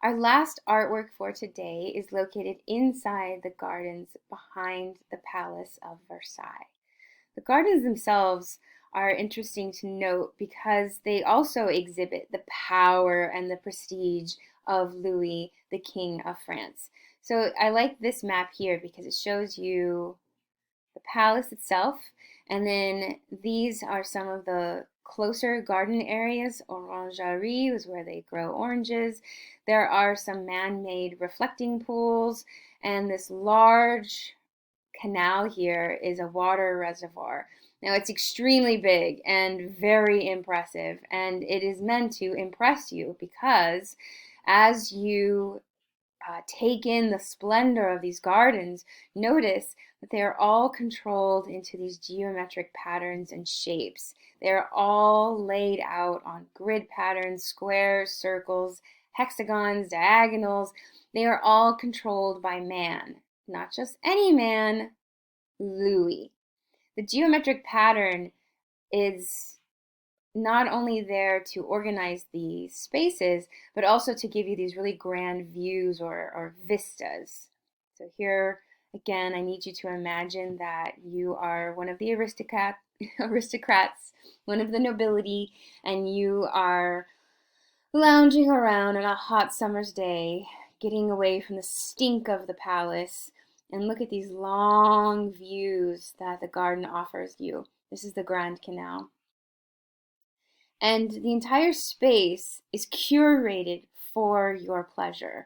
Our last artwork for today is located inside the gardens behind the Palace of Versailles. The gardens themselves are interesting to note because they also exhibit the power and the prestige of Louis, the King of France. So I like this map here because it shows you the palace itself, and then these are some of the closer garden areas. Orangerie is where they grow oranges. There are some man-made reflecting pools, and this large canal here is a water reservoir. Now it's extremely big and very impressive, and it is meant to impress you because as you take in the splendor of these gardens, notice that they are all controlled into these geometric patterns and shapes. They are all laid out on grid patterns, squares, circles, hexagons, diagonals. They are all controlled by man, not just any man, Louis. The geometric pattern is not only there to organize the spaces, but also to give you these really grand views or vistas. So here, again, I need you to imagine that you are one of the aristocrats, one of the nobility, and you are lounging around on a hot summer's day, getting away from the stink of the palace, and look at these long views that the garden offers you. This is the Grand Canal. And the entire space is curated for your pleasure.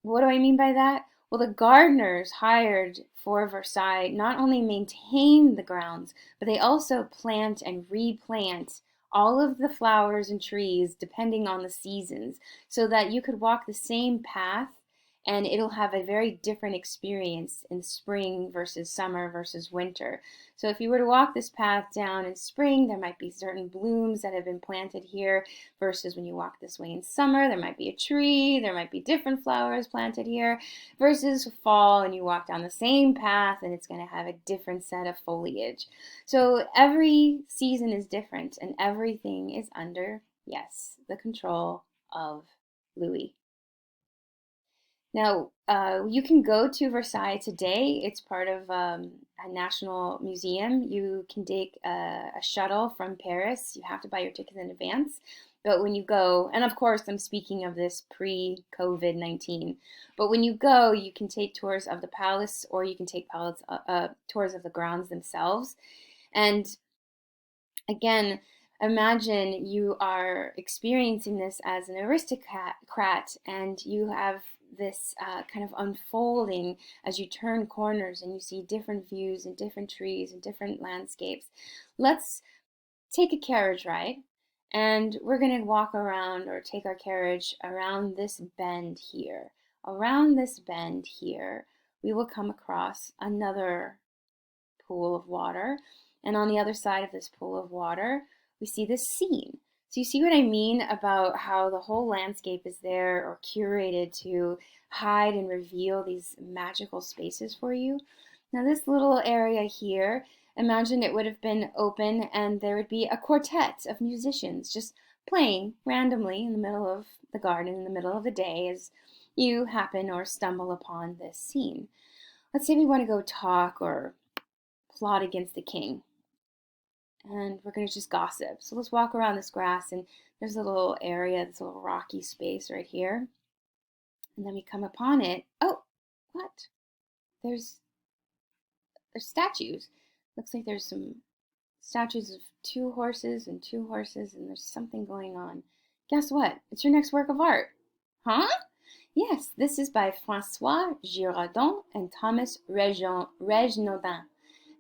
What do I mean by that? Well, the gardeners hired for Versailles not only maintain the grounds, but they also plant and replant all of the flowers and trees depending on the seasons so that you could walk the same path and it'll have a very different experience in spring versus summer versus winter. So if you were to walk this path down in spring, there might be certain blooms that have been planted here versus when you walk this way in summer, there might be a tree, there might be different flowers planted here versus fall and you walk down the same path and it's going to have a different set of foliage. So every season is different and everything is under, yes, the control of Louis. Now, you can go to Versailles today. It's part of a national museum. You can take a shuttle from Paris. You have to buy your tickets in advance. But when you go, and of course, I'm speaking of this pre-COVID-19, but when you go, you can take tours of the palace or you can take tours of the grounds themselves. And again, imagine you are experiencing this as an aristocrat and you have this kind of unfolding as you turn corners and you see different views and different trees and different landscapes. Let's take a carriage ride and we're going to walk around or take our carriage around this bend here. Around this bend here, we will come across another pool of water. And on the other side of this pool of water, we see this scene. So you see what I mean about how the whole landscape is there or curated to hide and reveal these magical spaces for you. Now this little area here, imagine it would have been open and there would be a quartet of musicians just playing randomly in the middle of the garden in the middle of the day as you happen or stumble upon this scene. Let's say we want to go talk or plot against the king. And we're going to just gossip. So let's walk around this grass and there's a little area, this little rocky space right here. And then we come upon it. Oh, what? There's statues. Looks like there's some statues of two horses and there's something going on. Guess what? It's your next work of art. Huh? Yes, this is by François Giraudon and Thomas Regnaudin.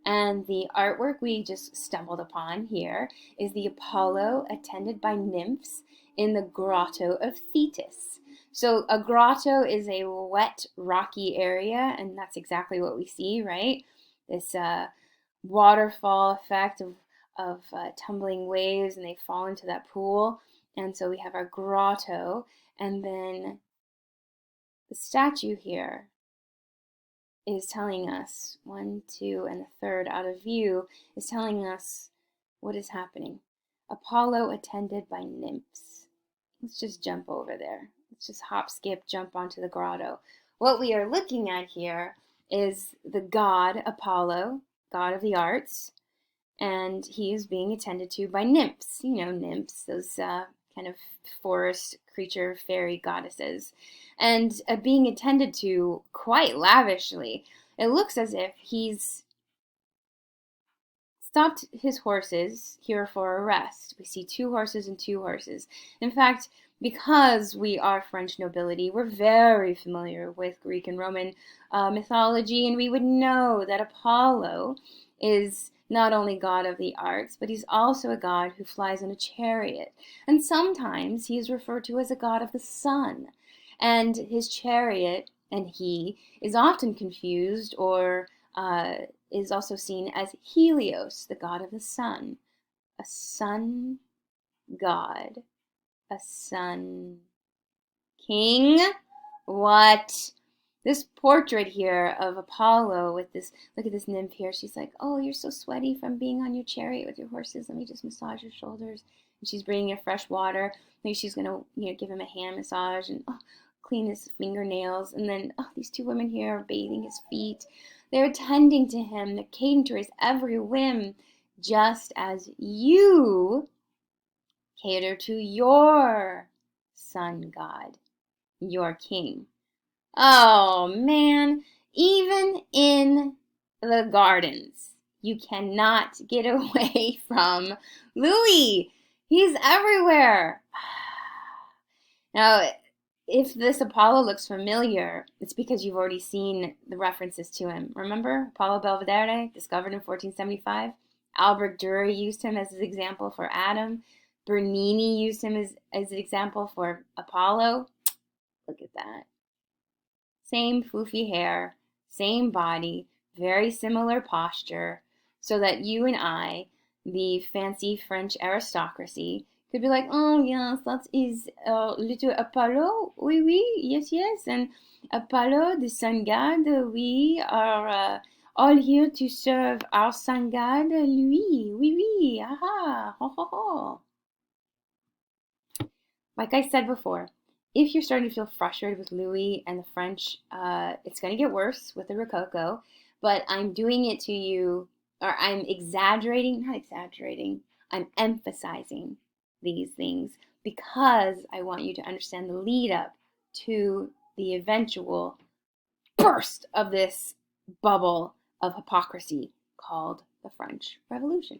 And the artwork we just stumbled upon here is the Apollo attended by nymphs in the Grotto of Thetis. So a grotto is a wet, rocky area, and that's exactly what we see, right? This waterfall effect of tumbling waves, and they fall into that pool. And so we have our grotto, and then the statue here is telling us, 1, 2, and the third out of view is telling us what is happening. Apollo attended by nymphs. Let's just jump over there. Let's just hop, skip, jump onto the grotto. What we are looking at here is the god Apollo, god of the arts, and he is being attended to by nymphs. You know, nymphs, those kind of forest creature fairy goddesses, and being attended to quite lavishly. It looks as if he's stopped his horses here for a rest. We see two horses and two horses. In fact, because we are French nobility, we're very familiar with Greek and Roman mythology, and we would know that Apollo is not only god of the arts, but he's also a god who flies in a chariot. And sometimes he is referred to as a god of the sun. And his chariot and he is often confused or is also seen as Helios, the god of the sun. A sun god. A sun king? What? This portrait here of Apollo with this, look at this nymph here. She's like, oh, you're so sweaty from being on your chariot with your horses. Let me just massage your shoulders. And she's bringing her fresh water. Maybe she's going to, give him a hand massage and clean his fingernails. And then, these two women here are bathing his feet. They're attending to him. They're catering to his every whim, just as you cater to your sun god, your king. Oh man, even in the gardens, you cannot get away from Louis. He's everywhere. Now, if this Apollo looks familiar, it's because you've already seen the references to him. Remember Apollo Belvedere, discovered in 1475? Albert Dürer used him as his example for Adam. Bernini used him as an example for Apollo. Look at that. Same foofy hair, same body, very similar posture, so that you and I, the fancy French aristocracy, could be like, oh yes, that is little Apollo, oui, oui, yes, yes, and Apollo, the sun god, we are all here to serve our sun god, Louis, oui, oui, aha, ho, ho, ho. Like I said before, if you're starting to feel frustrated with Louis and the French, it's going to get worse with the Rococo, but I'm doing it to you, or I'm exaggerating, not exaggerating, I'm emphasizing these things because I want you to understand the lead up to the eventual burst of this bubble of hypocrisy called the French Revolution.